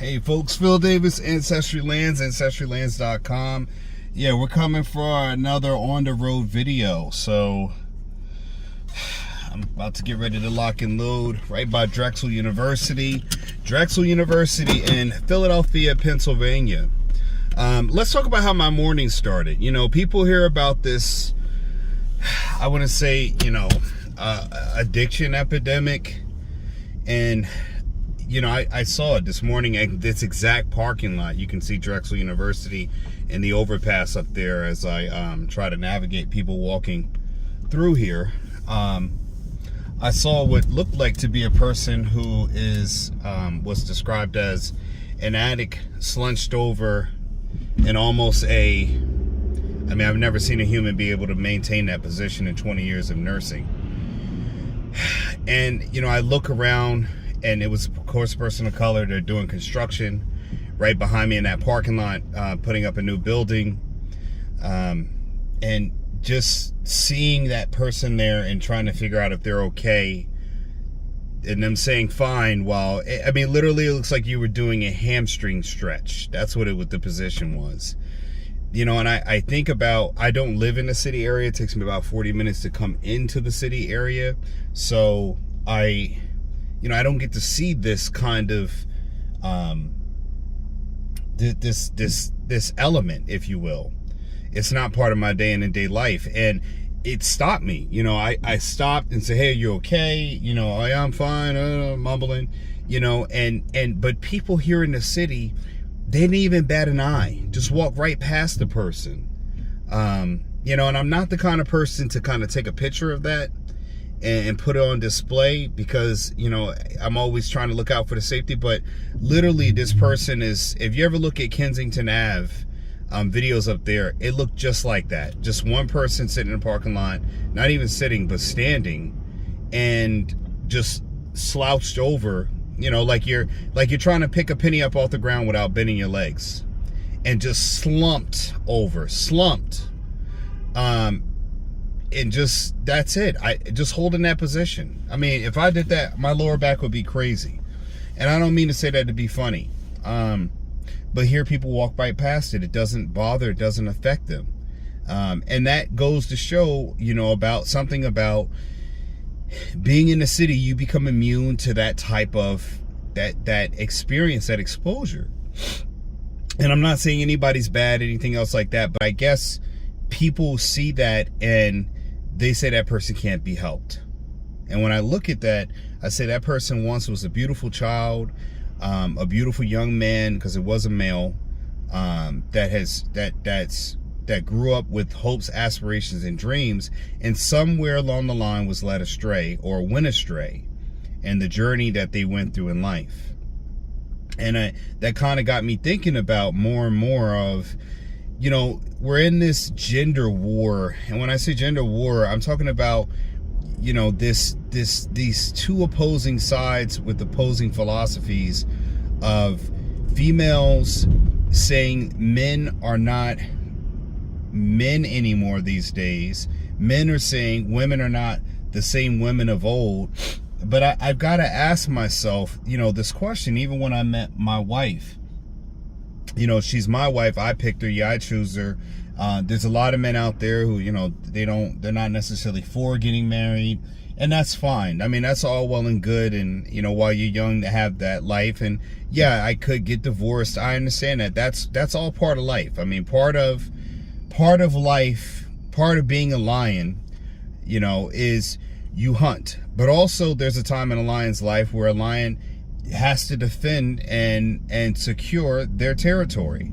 Hey folks, Phil Davis, Ancestry Lands, ancestrylands.com. Yeah, we're coming for another on the road video. So I'm about to get ready to lock and load right by Drexel University in Philadelphia, Pennsylvania. Let's talk about how my morning started. You know, people hear about this, I want to say, addiction epidemic, and you know, I saw it this morning at this exact parking lot. You can see Drexel University and the overpass up there as I try to navigate people walking through here. I saw what looked like to be a person who was described as an addict, slunched over in almost I've never seen a human be able to maintain that position in 20 years of nursing. And, you know, I look around, and it was, of course, a person of color. They're doing construction right behind me in that parking lot, putting up a new building. And just seeing that person there and trying to figure out if they're okay, and them saying fine, while, I mean, literally it looks like you were doing a hamstring stretch. That's what the position was. You know, and I think about, I don't live in the city area. It takes me about 40 minutes to come into the city area. So I don't get to see this kind of this element, if you will. It's not part of my day in and day life, and it stopped me. You know, I stopped and said, "Hey, are you okay?" You know, "I'm fine," mumbling. You know, but people here in the city, they didn't even bat an eye. Just walk right past the person. You know, and I'm not the kind of person to kind of take a picture of that and put it on display, because, you know, I'm always trying to look out for the safety. But literally, this person is, if you ever look at Kensington Ave videos up there, it looked just like that. Just one person sitting in a parking lot, not even sitting, but standing, and just slouched over, you know, like you're trying to pick a penny up off the ground without bending your legs, and just slumped over. And just, that's it. Just holding that position. I mean, if I did that, my lower back would be crazy. And I don't mean to say that to be funny. But here people walk right past it. It doesn't bother, it doesn't affect them. And that goes to show, you know, about something about being in the city. You become immune to that type of, that experience, that exposure. And I'm not saying anybody's bad, anything else like that, but I guess people see that and they say that person can't be helped. And when I look at that, I say that person once was a beautiful child, a beautiful young man, because it was a male, that grew up with hopes, aspirations, and dreams, and somewhere along the line was led astray or went astray, and the journey that they went through in life. And that kind of got me thinking about more and more of, you know, we're in this gender war. And when I say gender war, I'm talking about, you know, these two opposing sides with opposing philosophies of females saying men are not men anymore these days. Men are saying women are not the same women of old. But I've got to ask myself, you know, this question, even when I met my wife. You know, she's my wife. I picked her. Yeah, I choose her. There's a lot of men out there who, you know, they're not necessarily for getting married, and that's fine. I mean, that's all well and good, and, you know, while you're young to have that life, and yeah, I could get divorced. I understand that. That's all part of life. I mean, part of life, part of being a lion, you know, is you hunt. But also there's a time in a lion's life where a lion has to defend and secure their territory.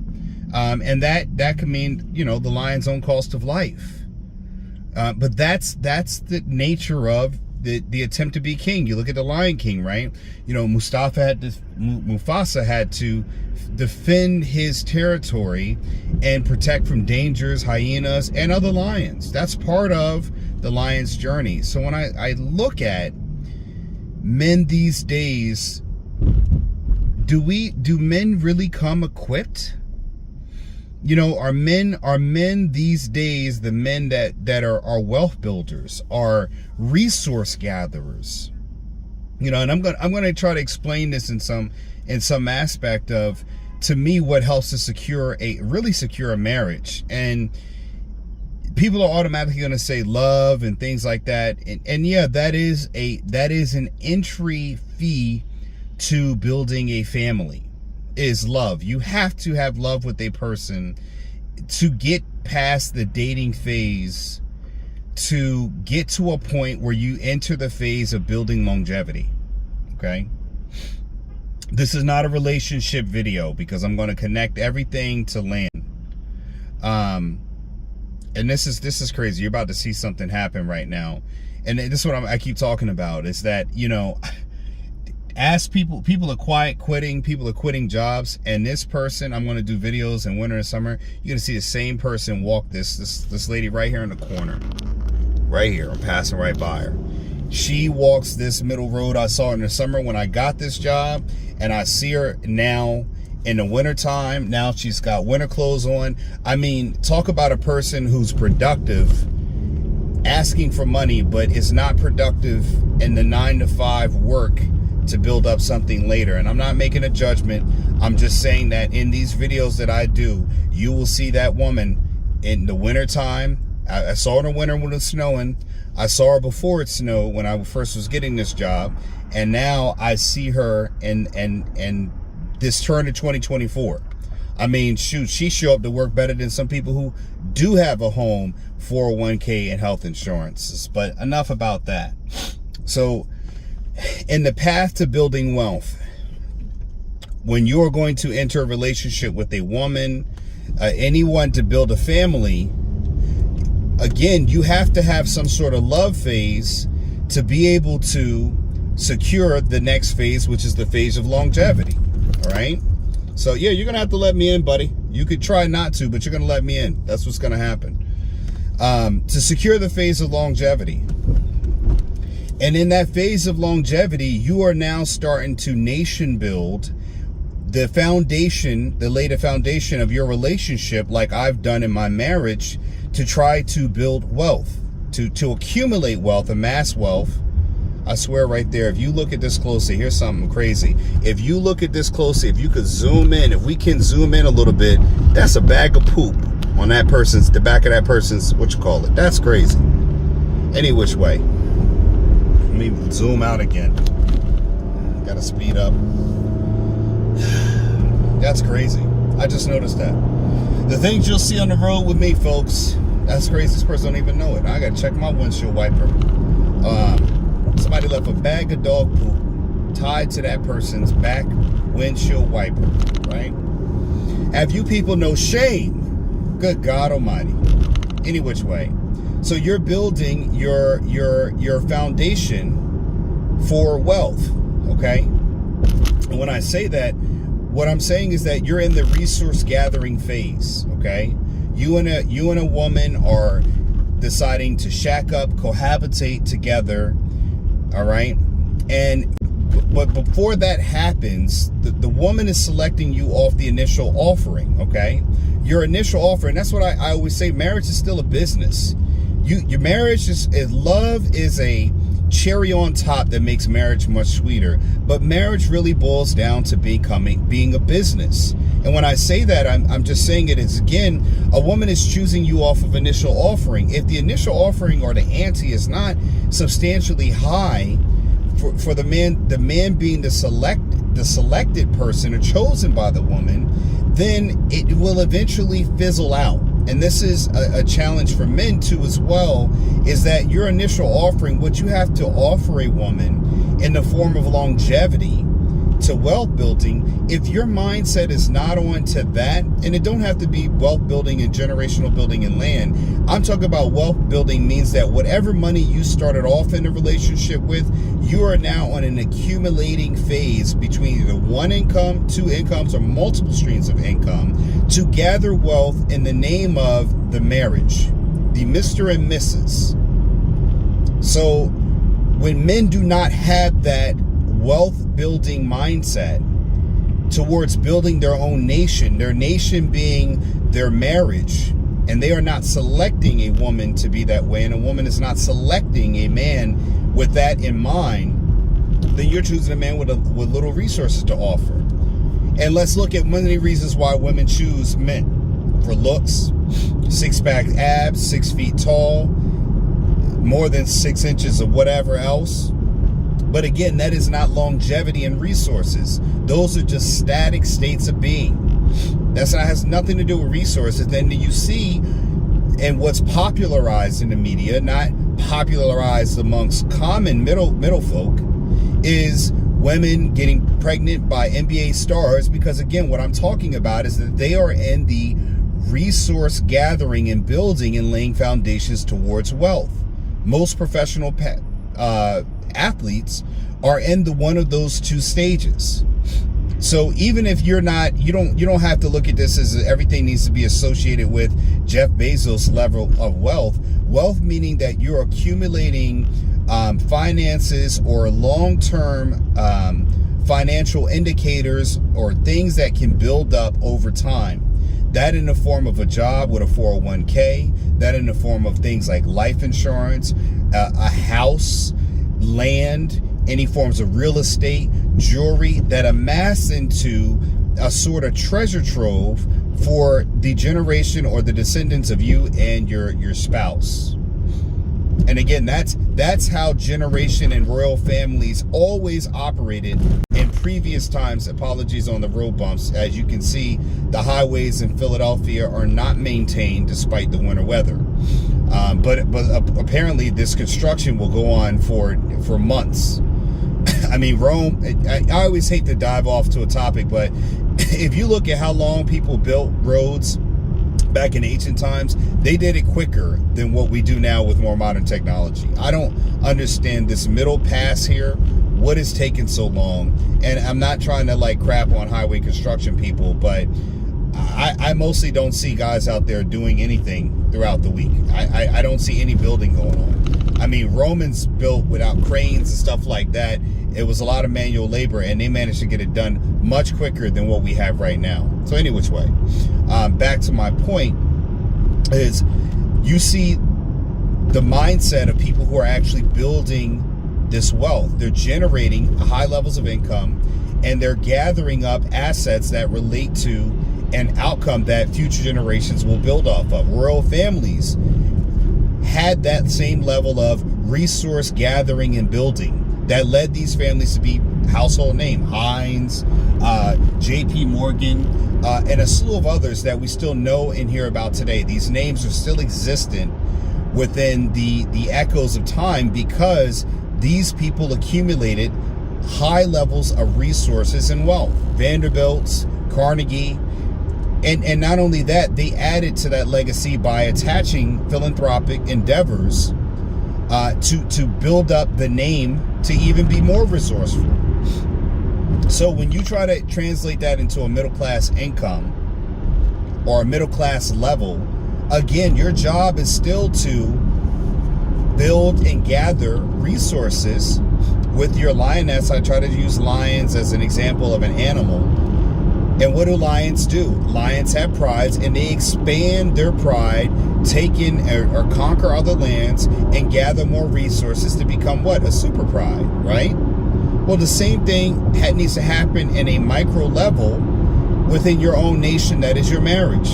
And that can mean, you know, the lion's own cost of life. But that's the nature of the attempt to be king. You look at the Lion King, right? You know, Mufasa had to defend his territory and protect from dangers, hyenas, and other lions. That's part of the lion's journey. So when I look at men these days, do men really come equipped? You know, are men these days, the men that are wealth builders, are resource gatherers? And I'm gonna try to explain this in some aspect of, to me, what helps to really secure a marriage. And people are automatically going to say love and things like that, and yeah, that is an entry fee to building a family, is love. You have to have love with a person to get past the dating phase, to get to a point where you enter the phase of building longevity. Okay, this is not a relationship video, because I'm going to connect everything to land. And this is crazy. You're about to see something happen right now, and this is what I keep talking about, is that, ask people are quitting, people are quitting jobs, and this person, I'm going to do videos in winter and summer, you're going to see the same person walk this lady right here in the corner, right here. I'm passing right by her. She walks this middle road. I saw her in the summer when I got this job, and I see her now in the winter time. Now she's got winter clothes on. I mean, talk about a person who's productive, asking for money, but is not productive in the 9-to-5 work to build up something later. And I'm not making a judgment. I'm just saying that in these videos that I do, you will see that woman in the winter time. I saw her in the winter when it's snowing. I saw her before it snowed when I first was getting this job. And now I see her in this turn of 2024. I mean, shoot, she show up to work better than some people who do have a home, 401k, and health insurance. But enough about that. So, in the path to building wealth, when you are going to enter a relationship with a woman, anyone, to build a family, again, you have to have some sort of love phase to be able to secure the next phase, which is the phase of longevity. All right. So yeah, you're gonna have to let me in, buddy. You could try not to, but you're gonna let me in. That's what's gonna happen. To secure the phase of longevity. And in that phase of longevity, you are now starting to nation build the foundation, lay the foundation of your relationship, like I've done in my marriage, to try to build wealth, to accumulate wealth, amass wealth. I swear right there, if you look at this closely, here's something crazy. If you look at this closely, if you could zoom in, if we can zoom in a little bit, that's a bag of poop on the back of that person's, that's crazy. Any which way. Let me zoom out again. Gotta speed up. That's crazy. I just noticed that. The things you'll see on the road with me, folks, that's crazy. This person don't even know it. I gotta check my windshield wiper. Somebody left a bag of dog poop tied to that person's back windshield wiper, right? Have you people no shame? Good God Almighty. Any which way. So you're building your foundation for wealth, okay? And when I say that, what I'm saying is that you're in the resource gathering phase, okay? You and a woman are deciding to shack up, cohabitate together, all right? But before that happens, the woman is selecting you off the initial offering, okay? Your initial offering, that's what I always say, marriage is still a business. Your marriage love is a cherry on top that makes marriage much sweeter, but marriage really boils down to being a business. And when I say that, I'm just saying it is, again, a woman is choosing you off of initial offering. If the initial offering or the ante is not substantially high for the man being the selected person or chosen by the woman, then it will eventually fizzle out. And this is a challenge for men too as well, is that your initial offering, what you have to offer a woman in the form of longevity to wealth building, if your mindset is not on to that, and it don't have to be wealth building and generational building and land, I'm talking about wealth building means that whatever money you started off in a relationship with, you are now on an accumulating phase between either one income, two incomes, or multiple streams of income to gather wealth in the name of the marriage, the Mr. and Mrs. So when men do not have that wealth building mindset towards building their own nation, their nation being their marriage, and they are not selecting a woman to be that way, and a woman is not selecting a man with that in mind, then you're choosing a man with little resources to offer. And let's look at many reasons why women choose men. For looks, 6-pack abs, 6 feet tall, more than 6 inches of whatever else. But again, that is not longevity and resources. Those are just static states of being. That has nothing to do with resources. Then you see, and what's popularized in the media, not popularized amongst common middle folk, is women getting pregnant by NBA stars, because again, what I'm talking about is that they are in the resource gathering and building and laying foundations towards wealth. Most professional athletes are in one of those two stages. So even if you're not, you don't have to look at this as everything needs to be associated with Jeff Bezos' level of wealth. Wealth meaning that you're accumulating finances or long-term financial indicators or things that can build up over time. That in the form of a job with a 401k, that in the form of things like life insurance, a house, land, any forms of real estate, jewelry that amass into a sort of treasure trove for the generation or the descendants of you and your spouse. And again, that's how generation and royal families always operated in previous times. Apologies on the road bumps. As you can see, the highways in Philadelphia are not maintained despite the winter weather. But apparently this construction will go on for months. I mean, Rome, I always hate to dive off to a topic, but if you look at how long people built roads back in ancient times, they did it quicker than what we do now with more modern technology. I don't understand this middle pass here. What is taking so long? And I'm not trying to like crap on highway construction people, but I mostly don't see guys out there doing anything throughout the week. I don't see any building going on. I mean, Romans built without cranes and stuff like that. It was a lot of manual labor, and they managed to get it done much quicker than what we have right now. So any which way, back to my point is you see the mindset of people who are actually building this wealth. They're generating high levels of income, and they're gathering up assets that relate to an outcome that future generations will build off of. Royal families had that same level of resource gathering and building that led these families to be household name. Heinz, J.P. Morgan, and a slew of others that we still know and hear about today. These names are still existent within the echoes of time because these people accumulated high levels of resources and wealth. Vanderbilt's, Carnegie, and not only that, they added to that legacy by attaching philanthropic endeavors to build up the name to even be more resourceful. So when you try to translate that into a middle class income or a middle class level, again, your job is still to build and gather resources with your lioness. I try to use lions as an example of an animal. And what do lions do? Lions have prides, and they expand their pride, take in or conquer other lands, and gather more resources to become what? A super pride, right? Well, the same thing needs to happen in a micro level within your own nation, that is your marriage.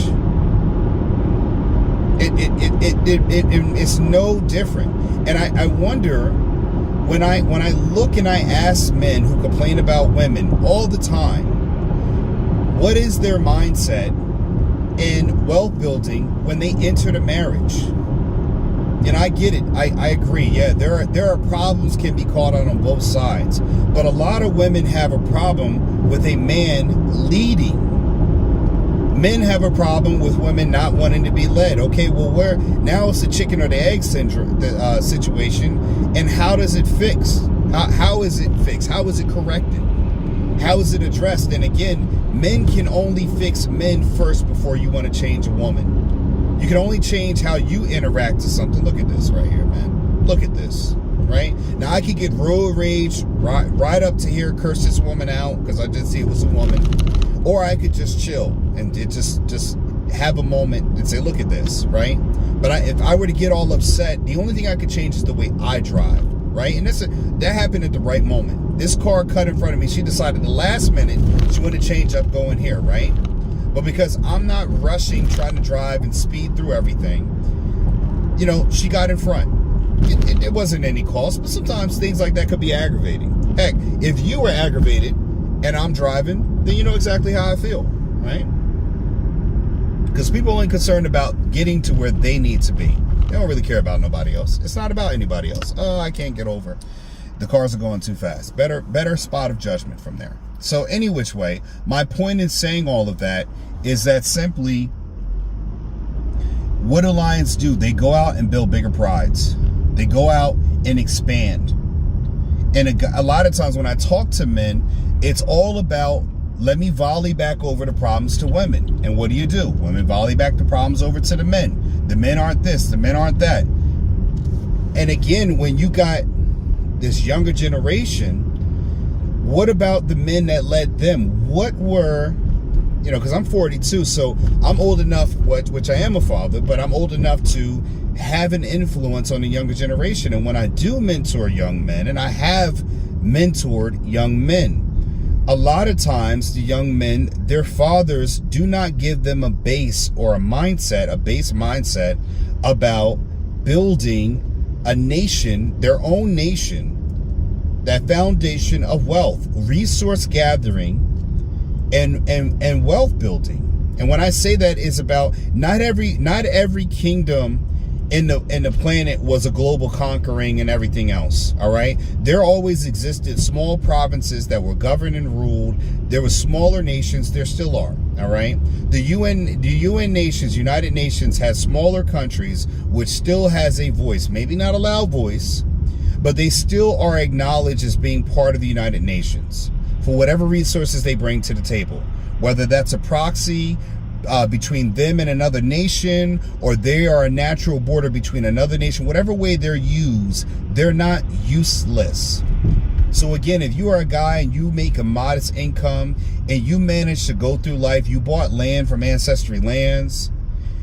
It's no different. And I wonder, when I look and I ask men who complain about women all the time, what is their mindset in wealth building when they enter the marriage? And I get it. I agree. Yeah, there are problems can be caught on both sides. But a lot of women have a problem with a man leading. Men have a problem with women not wanting to be led. Okay, well, now it's the chicken or the egg syndrome situation. And how does it fix? How is it fixed? How is it corrected? How is it addressed? And again, men can only fix men first before you want to change a woman. You can only change how you interact to something. Look at this right here, man. Look at this, right? Now, I could get road rage right up to here, curse this woman out because I did see it was a woman. Or I could just chill and just have a moment and say, look at this, right? But if I were to get all upset, the only thing I could change is the way I drive, right? And that happened at the right moment. This car cut in front of me. She decided the last minute she wanted to change up going here, right? But because I'm not rushing, trying to drive and speed through everything, you know, she got in front. It wasn't any cost, but sometimes things like that could be aggravating. Heck, if you were aggravated and I'm driving, then you know exactly how I feel, right? Because people are only concerned about getting to where they need to be. They don't really care about nobody else. It's not about anybody else. Oh, I can't get over. The cars are going too fast. Better spot of judgment from there. So any which way, my point in saying all of that is that simply what do lions do? They go out and build bigger prides. They go out and expand. And a lot of times when I talk to men, it's all about, let me volley back over the problems to women. And what do? Women volley back the problems over to the men. The men aren't this, the men aren't that. And again, when you got this younger generation, what about the men that led them? What were, you know, because I'm 42, so I'm old enough, which I am a father, but I'm old enough to have an influence on the younger generation. And when I do mentor young men, and I have mentored young men, a lot of times the young men, their fathers do not give them a base or a mindset, a base mindset about building a nation, their own nation, that foundation of wealth, resource gathering, and wealth building. And when I say that, is about not every kingdom in the planet was a global conquering and everything else. All right, there always existed small provinces that were governed and ruled. There were smaller nations. There still are. All right, the UN nations, United Nations, has smaller countries which still has a voice, maybe not a loud voice, but they still are acknowledged as being part of the United Nations for whatever resources they bring to the table, whether that's a proxy between them and another nation, or they are a natural border between another nation. Whatever way they're used, they're not useless. So again, if you are a guy and you make a modest income and you manage to go through life, you bought land from Ancestry Lands,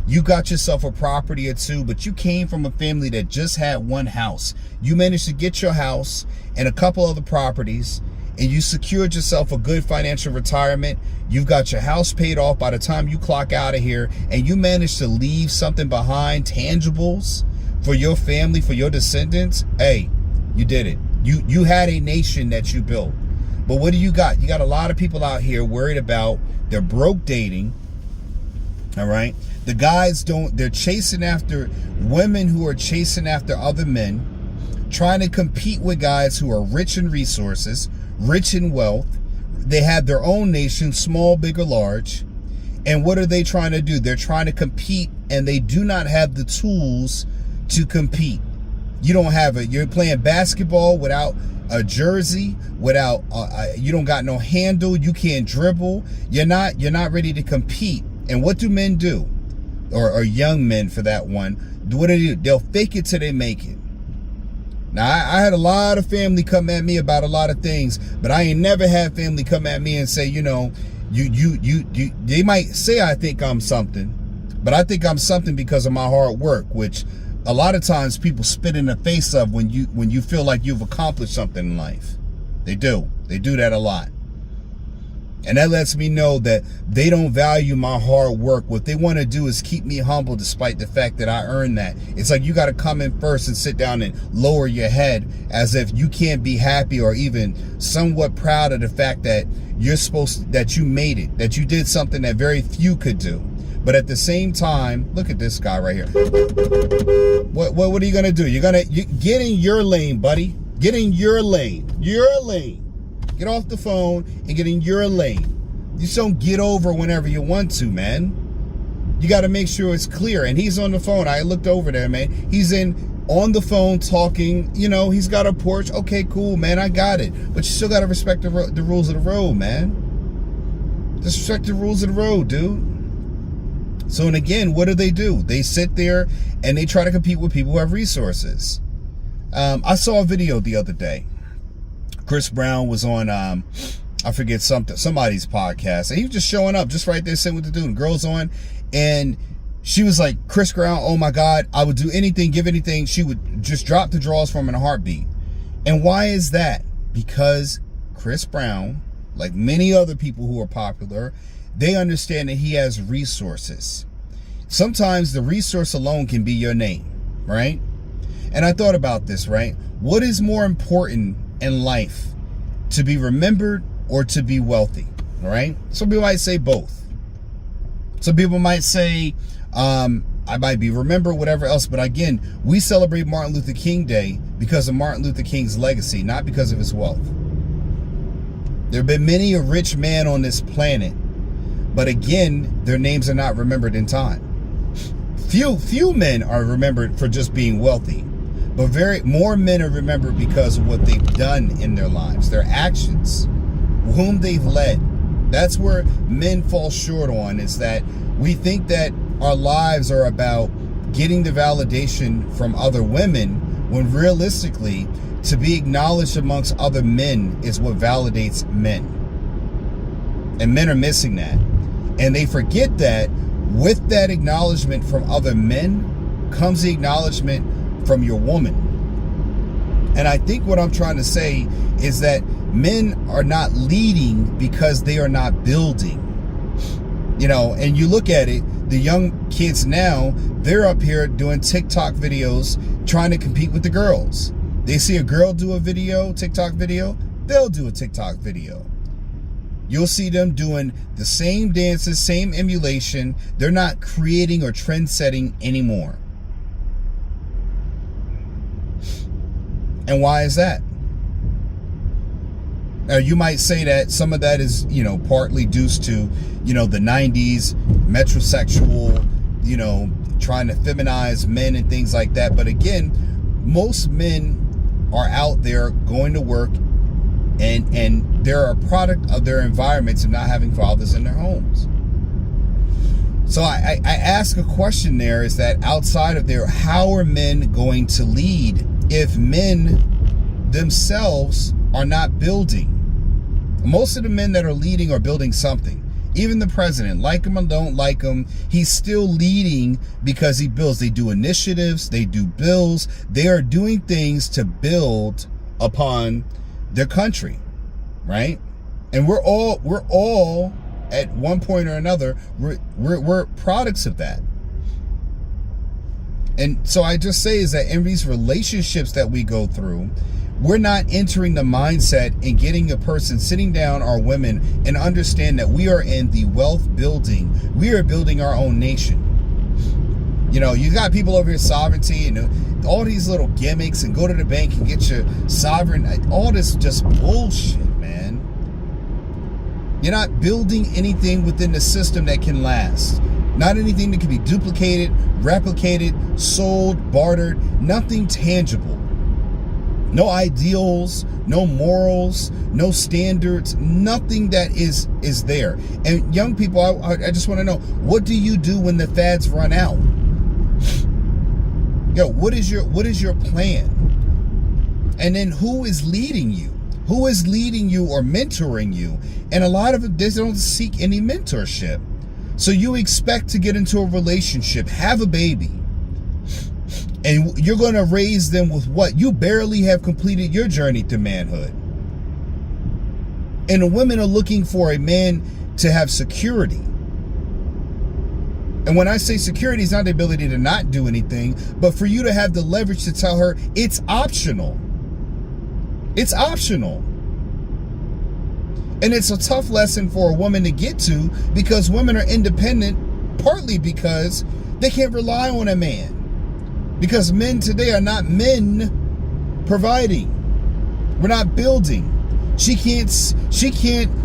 you got yourself a property or two, but you came from a family that just had one house. You managed to get your house and a couple other properties, and you secured yourself a good financial retirement. You've got your house paid off by the time you clock out of here, and you managed to leave something behind, tangibles for your family, for your descendants. Hey, you did it. You had a nation that you built. But what do you got? You got a lot of people out here worried about, they're broke dating. All right, the guys they're chasing after women who are chasing after other men, trying to compete with guys who are rich in resources, rich in wealth. They have their own nation, small, big, or large. And what are they trying to do? They're trying to compete, and they do not have the tools to compete. You don't have it. You're playing basketball without a jersey, without you don't got no handle. You can't dribble. You're not ready to compete. And what do men do? Or young men, for that one. What do? They'll fake it till they make it. Now, I had a lot of family come at me about a lot of things, but I ain't never had family come at me and say, you know, they might say I think I'm something, but I think I'm something because of my hard work, which a lot of times people spit in the face of when you feel like you've accomplished something in life. They do that a lot. And that lets me know that they don't value my hard work. What they want to do is keep me humble despite the fact that I earned that. It's like you got to come in first and sit down and lower your head as if you can't be happy or even somewhat proud of the fact that that you made it, that you did something that very few could do. But at the same time, look at this guy right here. What are you going to do? You get in your lane, buddy. Get in your lane. Your lane. Get off the phone and get in your lane. You just don't get over whenever you want to, man. You got to make sure it's clear. And he's on the phone. I looked over there, man. He's on the phone talking. You know, he's got a porch. Okay, cool, man. I got it. But you still got to respect the rules of the road, man. Just respect the rules of the road, dude. So, and again, what do? They sit there and they try to compete with people who have resources. I saw a video the other day. Chris Brown was on, I forget somebody's podcast, and he was just showing up, just right there sitting with the dude. And girl's on, and she was like, Chris Brown, oh my God, I would do anything, give anything. She would just drop the draws from him in a heartbeat. And why is that? Because Chris Brown, like many other people who are popular, they understand that he has resources. Sometimes the resource alone can be your name, right? And I thought about this, right? What is more important in life, to be remembered or to be wealthy, right? Some people might say both. Some people might say, I might be remembered, whatever else. But again, we celebrate Martin Luther King Day because of Martin Luther King's legacy, not because of his wealth. There have been many a rich man on this planet, but again, their names are not remembered in time. Few men are remembered for just being wealthy, but more men are remembered because of what they've done in their lives, their actions, whom they've led. That's where men fall short on, is that we think that our lives are about getting the validation from other women, when realistically, to be acknowledged amongst other men is what validates men. And men are missing that. And they forget that with that acknowledgement from other men comes the acknowledgement from your woman. And I think what I'm trying to say is that men are not leading because they are not building. You know, and you look at it, the young kids now, they're up here doing TikTok videos trying to compete with the girls. They see a girl do a video, TikTok video, they'll do a TikTok video. You'll see them doing the same dances, same emulation. They're not creating or trend setting anymore. And why is that? Now, you might say that some of that is, partly due to, the 90s metrosexual, trying to feminize men and things like that. But again, most men are out there going to work and they're a product of their environments and not having fathers in their homes. So I ask a question there, is that outside of there, how are men going to lead if men themselves are not building? Most of the men that are leading are building something. Even the president, like him or don't like him, he's still leading because he builds. They do initiatives, they do bills, they are doing things to build upon their country, right? And we're all at one point or another, we're products of that. And so I just say is that in these relationships that we go through, we're not entering the mindset and getting a person sitting down, our women, and understand that we are in the wealth building. We are building our own nation. You got people over here, sovereignty, and all these little gimmicks, and go to the bank and get your sovereign. All this just bullshit, man. You're not building anything within the system that can last. Not anything that can be duplicated, replicated, sold, bartered, nothing tangible. No ideals, no morals, no standards, nothing that is there. And young people, I just want to know, what do you do when the fads run out? What is your plan? And then who is leading you? Who is leading you or mentoring you? And a lot of it, they don't seek any mentorship. So you expect to get into a relationship, have a baby, and you're going to raise them with what? You barely have completed your journey to manhood. And the women are looking for a man to have security. And when I say security, it's not the ability to not do anything, but for you to have the leverage to tell her it's optional. It's optional. And it's a tough lesson for a woman to get to, because women are independent, partly because they can't rely on a man. Because men today are not men providing. We're not building. She can't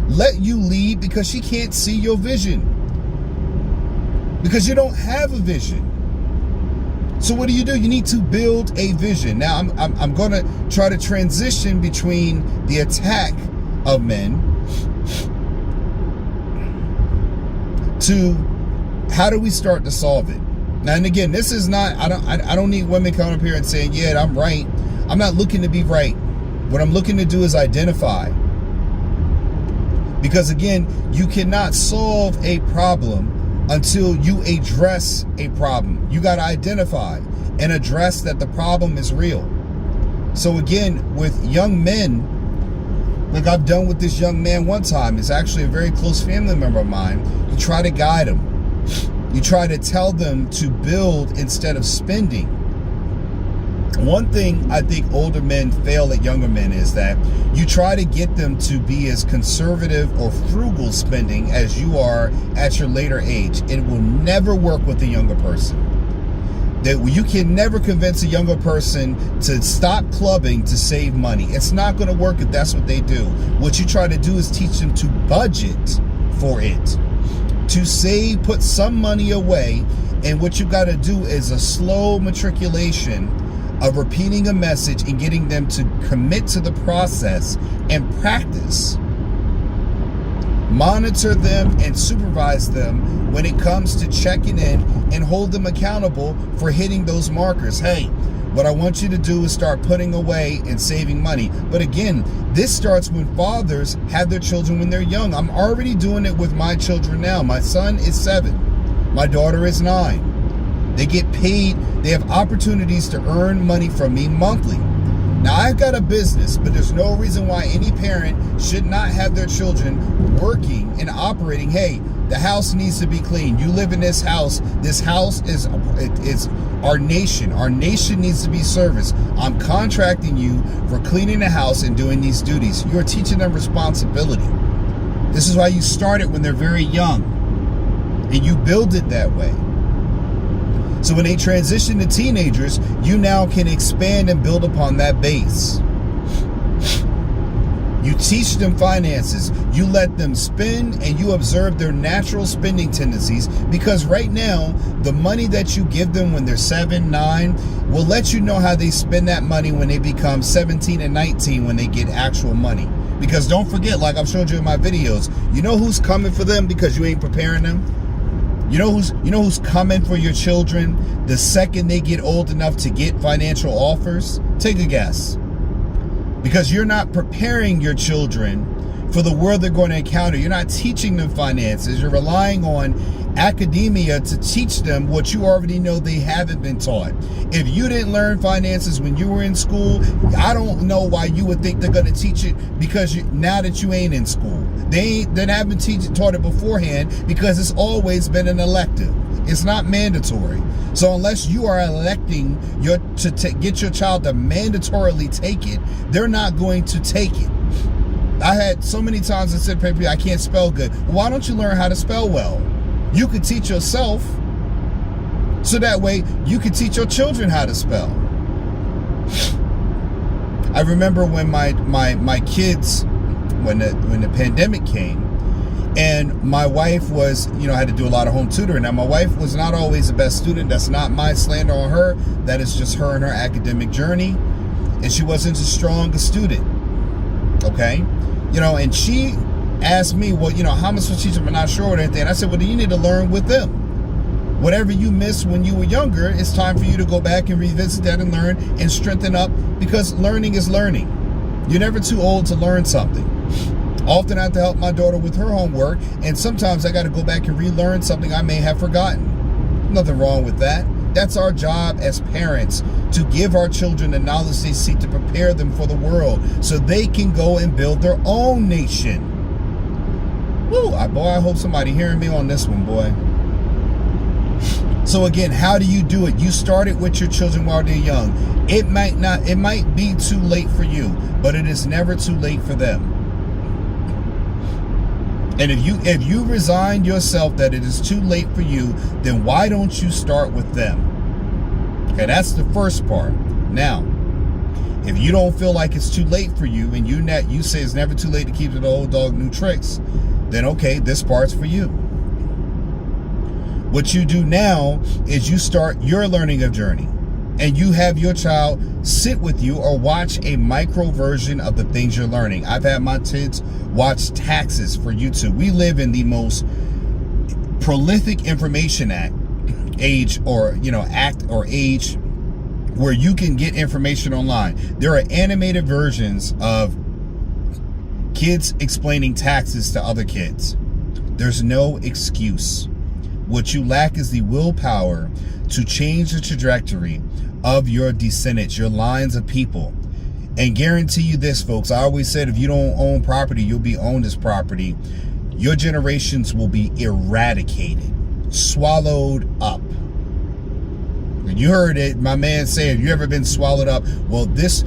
let you lead because she can't see your vision. Because you don't have a vision. So what do? You need to build a vision. Now I'm going to try to transition between the attack of men to how do we start to solve it. Now, and again, this is not, I don't need women coming up here and saying, yeah, I'm right. I'm not looking to be right. What I'm looking to do is identify. Because again, you cannot solve a problem until you address a problem. You got to identify and address that the problem is real. So again, with young men, Like I've done with this young man one time. It's actually a very close family member of mine. You try to guide them. You try to tell them to build instead of spending. One thing I think older men fail at younger men is that you try to get them to be as conservative or frugal spending as you are at your later age. It will never work with a younger person. That you can never convince a younger person to stop clubbing to save money. It's not going to work if that's what they do. What you try to do is teach them to budget for it, to save, put some money away, and what you got to do is a slow matriculation of repeating a message and getting them to commit to the process and practice. Monitor them and supervise them when it comes to checking in and hold them accountable for hitting those markers. Hey, what I want you to do is start putting away and saving money. But again, this starts when fathers have their children when they're young. I'm already doing it with my children now. My son is 7. My daughter is 9. They get paid. They have opportunities to earn money from me monthly. Now, I've got a business, but there's no reason why any parent should not have their children working and operating. Hey, the house needs to be clean. You live in this house. This house is our nation. Our nation needs to be serviced. I'm contracting you for cleaning the house and doing these duties. You're teaching them responsibility. This is why you start it when they're very young, and you build it that way. So when they transition to teenagers, you now can expand and build upon that base. You teach them finances. You let them spend, and you observe their natural spending tendencies, because right now, the money that you give them when they're 7, 9 will let you know how they spend that money when they become 17 and 19, when they get actual money. Because don't forget, like I've showed you in my videos, you know who's coming for them because you ain't preparing them? You know who's coming for your children the second they get old enough to get financial offers? Take a guess. Because you're not preparing your children for the world they're going to encounter. You're not teaching them finances. You're relying on academia to teach them what you already know they haven't been taught. If you didn't learn finances when you were in school, I don't know why you would think they're going to teach it now that you ain't in school. They haven't taught it beforehand because it's always been an elective. It's not mandatory. So unless you are electing to get your child to mandatorily take it, they're not going to take it. I had so many times I said, I can't spell good. Well, why don't you learn how to spell well? You could teach yourself, so that way you could teach your children how to spell. I remember when my kids, when the pandemic came, and my wife was, I had to do a lot of home tutoring. Now, my wife was not always the best student. That's not my slander on her. That is just her and her academic journey. And she wasn't as strong a student. Okay? And she asked me, well, how am I supposed to teach them? I'm not sure what anything. And I said, well, you need to learn with them. Whatever you missed when you were younger, it's time for you to go back and revisit that and learn and strengthen up, because learning is learning. You're never too old to learn something. Often I have to help my daughter with her homework, and sometimes I got to go back and relearn something I may have forgotten. Nothing wrong with that. That's our job as parents, to give our children the knowledge they seek, to prepare them for the world so they can go and build their own nation. Woo, boy, I hope somebody hearing me on this one, boy. So again, how do you do it? You start it with your children while they're young. It might be too late for you, but it is never too late for them. And if you resign yourself that it is too late for you, then why don't you start with them? Okay, that's the first part. Now, if you don't feel like it's too late for you, and you say it's never too late to keep the old dog new tricks, then okay, this part's for you. What you do now is you start your learning of journey, and you have your child sit with you or watch a micro version of the things you're learning. I've had my kids watch taxes for YouTube. We live in the most prolific information age where you can get information online. There are animated versions of kids explaining taxes to other kids. There's no excuse. What you lack is the willpower to change the trajectory of your descendants, your lines of people. And guarantee you this, folks, I always said if you don't own property, you'll be owned as property. Your generations will be eradicated, swallowed up. And you heard it, my man said, have you ever been swallowed up? Well, this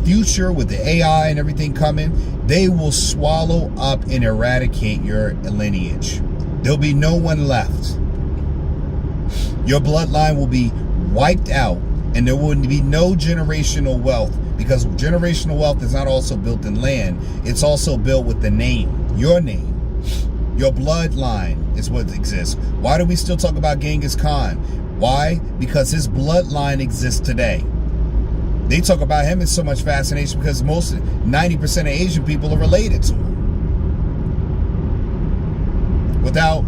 future with the AI and everything coming, they will swallow up and eradicate your lineage. There'll be no one left. Your bloodline will be wiped out, and there will be no generational wealth, because generational wealth is not also built in land. It's also built with the name, your name. Your bloodline is what exists. Why do we still talk about Genghis Khan? Why? Because his bloodline exists today. They talk about him in so much fascination because 90% of Asian people are related to him. Without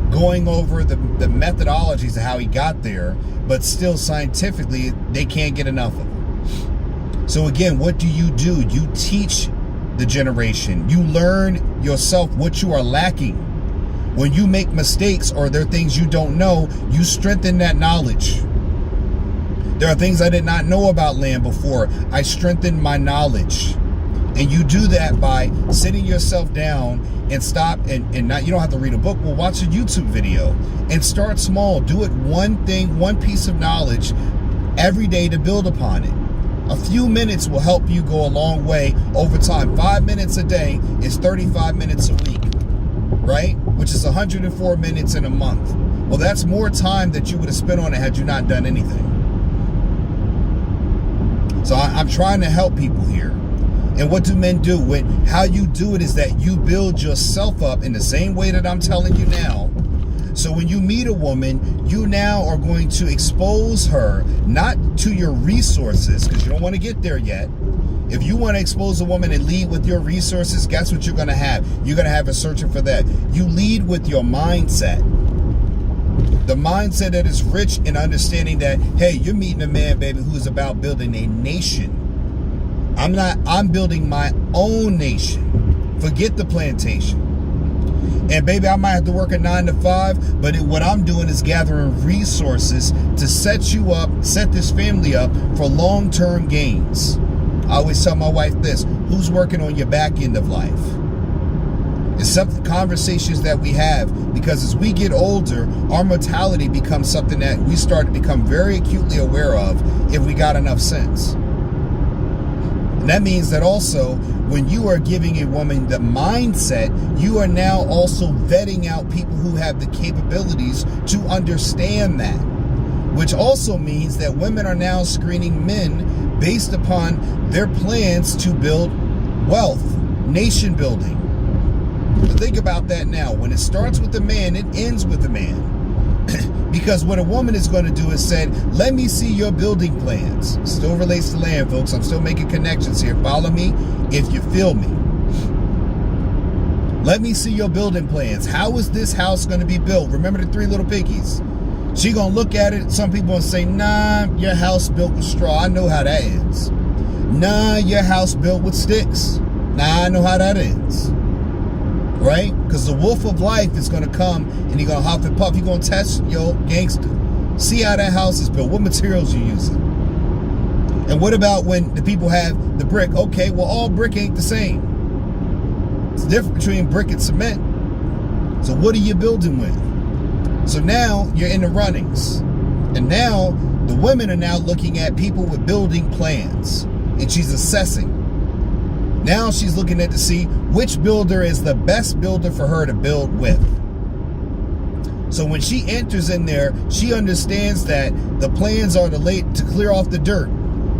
going over the methodologies of how he got there, but still scientifically, they can't get enough of him. So again, what do? You teach the generation. You learn yourself what you are lacking. When you make mistakes or there are things you don't know, you strengthen that knowledge. There are things I did not know about land before. I strengthened my knowledge. And you do that by sitting yourself down and stop and not, you don't have to read a book. Well, watch a YouTube video and start small. Do it one thing, one piece of knowledge every day to build upon it. A few minutes will help you go a long way over time. 5 minutes a day is 35 minutes a week, right? Which is 104 minutes in a month. Well, that's more time that you would have spent on it had you not done anything. So I'm trying to help people here. And what do men do? How you do it is that you build yourself up in the same way that I'm telling you now. So when you meet a woman, you now are going to expose her, not to your resources, because you don't want to get there yet. If you want to expose a woman and lead with your resources, guess what you're going to have? You're going to have her searching for that. You lead with your mindset. The mindset that is rich in understanding that, hey, you're meeting a man, baby, who's about building a nation. I'm building my own nation. Forget the plantation. And baby, I might have to work a 9 to 5, but what I'm doing is gathering resources to set you up, set this family up for long-term gains. I always tell my wife this: who's working on your back end of life? It's some conversations that we have, because as we get older, our mortality becomes something that we start to become very acutely aware of if we got enough sense. And that means that also, when you are giving a woman the mindset, you are now also vetting out people who have the capabilities to understand that. Which also means that women are now screening men based upon their plans to build wealth, nation building. But think about that now. When it starts with a man, it ends with a man. Because what a woman is going to do is say, let me see your building plans. Still relates to land, folks. I'm still making connections here. Follow me if you feel me. Let me see your building plans. How is this house going to be built? Remember the 3 little piggies? She going to look at it. Some people going to say, nah, your house built with straw. I know how that ends. Nah, your house built with sticks. Nah, I know how that ends. Right? Because the wolf of life is going to come and he's going to huff and puff. He's going to test your gangster. See how that house is built. What materials you're using. And what about when the people have the brick? Okay, well, all brick ain't the same. It's different between brick and cement. So what are you building with? So now you're in the runnings. And now the women are now looking at people with building plans. And she's assessing. Now she's looking at to see which builder is the best builder for her to build with. So when she enters in there, she understands that the plans are to clear off the dirt,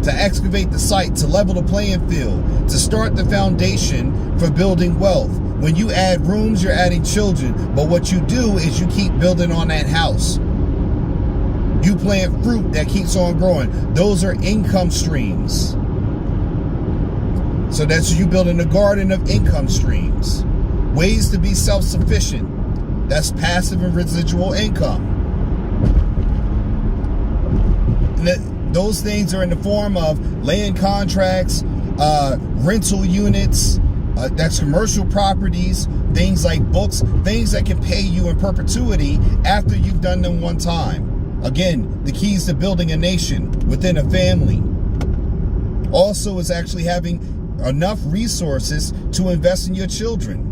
to excavate the site, to level the playing field, to start the foundation for building wealth. When you add rooms, you're adding children. But what you do is you keep building on that house. You plant fruit that keeps on growing. Those are income streams. So that's you building a garden of income streams. Ways to be self-sufficient. That's passive and residual income. And those things are in the form of land contracts, rental units, that's commercial properties, things like books, things that can pay you in perpetuity after you've done them one time. Again, the keys to building a nation within a family. Also, is actually having enough resources to invest in your children.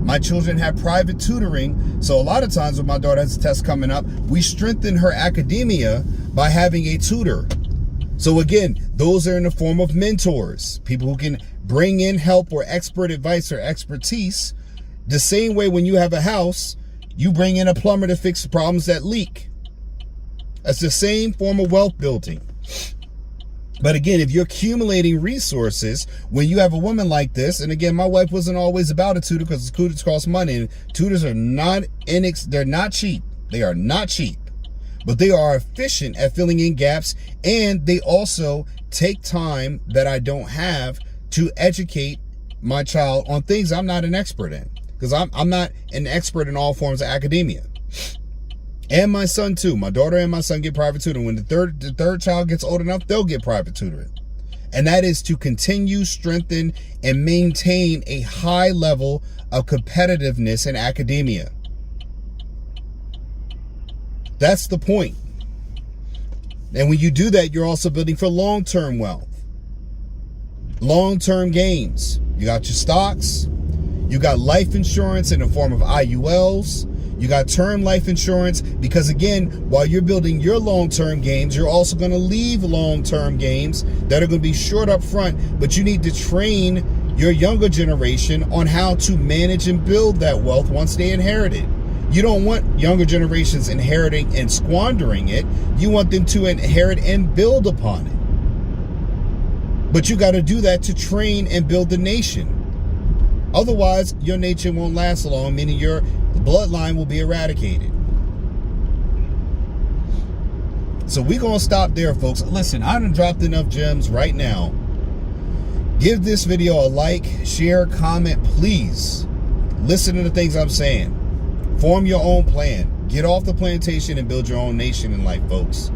My children have private tutoring, so a lot of times when my daughter has a test coming up, we strengthen her academia by having a tutor. So again, those are in the form of mentors, people who can bring in help or expert advice or expertise. The same way when you have a house, you bring in a plumber to fix the problems that leak. That's the same form of wealth building. But again, if you're accumulating resources, when you have a woman like this, and again, my wife wasn't always about a tutor because tutors cost money, and tutors are they're not cheap. They are not cheap, but they are efficient at filling in gaps, and they also take time that I don't have to educate my child on things I'm not an expert in, because I'm not an expert in all forms of academia. And my son too. My daughter and my son get private tutoring. When the third child gets old enough, they'll get private tutoring. And that is to continue, strengthen, and maintain a high level of competitiveness in academia. That's the point. And when you do that, you're also building for long-term wealth. Long-term gains. You got your stocks. You got life insurance in the form of IULs. You got term life insurance, because again, while you're building your long-term gains, you're also going to leave long-term gains that are going to be short up front, but you need to train your younger generation on how to manage and build that wealth once they inherit it. You don't want younger generations inheriting and squandering it. You want them to inherit and build upon it. But you got to do that to train and build the nation. Otherwise, your nation won't last long, meaning your bloodline will be eradicated. So we're going to stop there, folks. Listen, I done dropped enough gems right now. Give this video a like, share, comment, please. Listen to the things I'm saying. Form your own plan. Get off the plantation and build your own nation in life, folks.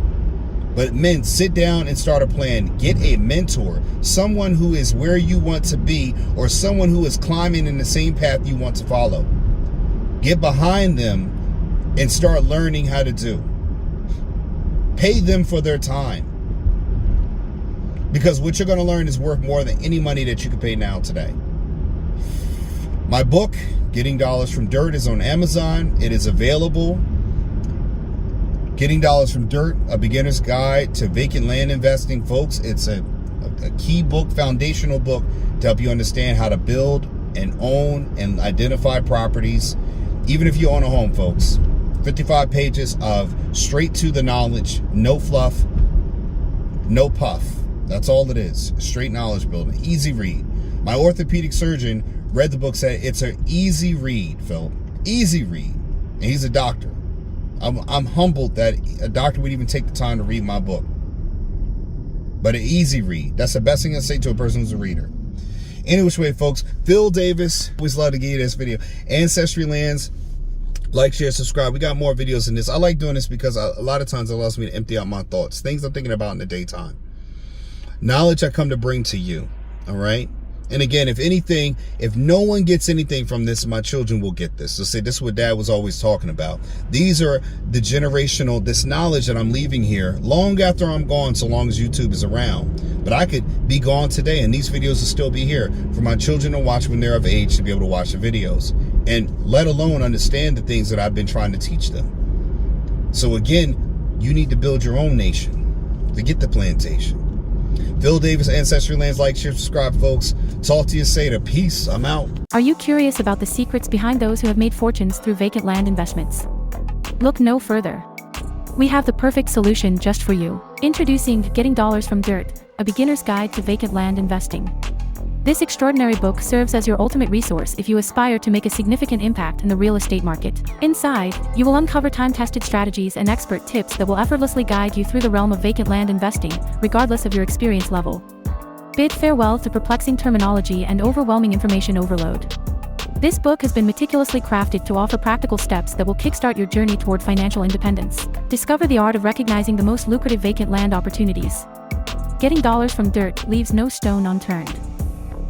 But men, sit down and start a plan. Get a mentor, someone who is where you want to be, or someone who is climbing in the same path you want to follow. Get behind them and start learning how to do. Pay them for their time. Because what you're going to learn is worth more than any money that you can pay now today. My book, Getting Dollars from Dirt, is on Amazon. It is available. Getting Dollars from Dirt, A Beginner's Guide to Vacant Land Investing. Folks, it's a key book, foundational book to help you understand how to build and own and identify properties, even if you own a home, folks. 55 pages of straight to the knowledge, no fluff, no puff. That's all it is. Straight knowledge building. Easy read. My orthopedic surgeon read the book, said it's an easy read, Phil. Easy read. And he's a doctor. I'm humbled that a doctor would even take the time to read my book. But an easy read. That's the best thing I say to a person who's a reader. Any which way, folks. Phil Davis. Always love to give you this video. Ancestry Lands. Like, share, subscribe. We got more videos in this. I like doing this because a lot of times it allows me to empty out my thoughts. Things I'm thinking about in the daytime. Knowledge I come to bring to you. All right? And again, if anything, if no one gets anything from this, my children will get this. So say, this is what Dad was always talking about. These are the generational, this knowledge that I'm leaving here long after I'm gone, so long as YouTube is around. But I could be gone today and these videos will still be here for my children to watch when they're of age, to be able to watch the videos. And let alone understand the things that I've been trying to teach them. So again, you need to build your own nation. Forget the plantation. Phil Davis, Ancestry Lands. Like, share, subscribe, folks. Talk to you later. Peace. I'm out. Are you curious about the secrets behind those who have made fortunes through vacant land investments? Look no further. We have the perfect solution just for you. Introducing Getting Dollars from Dirt, A Beginner's Guide to Vacant Land Investing. This extraordinary book serves as your ultimate resource if you aspire to make a significant impact in the real estate market. Inside, you will uncover time-tested strategies and expert tips that will effortlessly guide you through the realm of vacant land investing, regardless of your experience level. Bid farewell to perplexing terminology and overwhelming information overload. This book has been meticulously crafted to offer practical steps that will kickstart your journey toward financial independence. Discover the art of recognizing the most lucrative vacant land opportunities. Getting Dollars from Dirt leaves no stone unturned.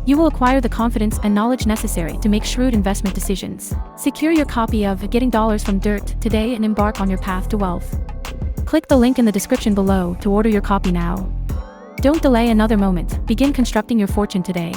You will acquire the confidence and knowledge necessary to make shrewd investment decisions. Secure your copy of Getting Dollars from Dirt today and embark on your path to wealth. Click the link in the description below to order your copy now. Don't delay another moment. Begin constructing your fortune today.